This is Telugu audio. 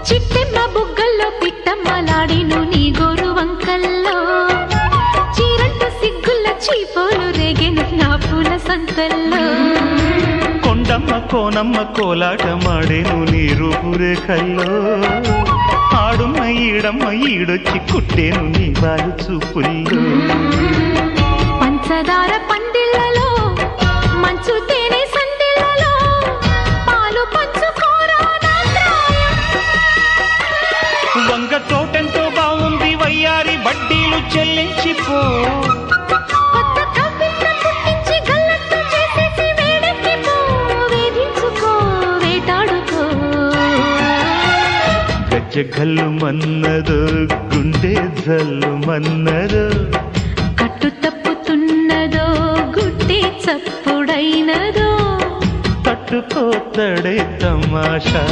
చిట్టెమ్మ బుగ్గల్లో పిట్టమ్మలాడిను నీ గోరు వంకల్లో చీరంటు సిగ్గుల చీపోలు రేగెను నా పూల సంతల్లో కొండమ్మ కోనమ్మ కోలాటమాడేను నీ రూపురేఖల్లో ఆడుమ్మ ఈడమ్మ ఈడొచ్చి కుట్టేను నీ బాలు చూపుల్లో పంచదార పందిళ్ళలో మంచు తేనె సందిళ్ళలో పాలు పంచుకోరా నా ప్రాయం. వంగ తోటంతో బాగుంది వయ్యారి వడ్డీలు చెల్లించిపో కొత్త కవిత్వం పుట్టించి గల్లంతు చేసేసి వేడెక్కిపో వేధించుకో వేటాడుకో గజ్జగల్లు మన్నదో గుండె జల్లు మన్నదో కట్టు తప్పుతున్నదో గుడ్డి చప్పుడైనదో తట్టుకోతడే తమాషా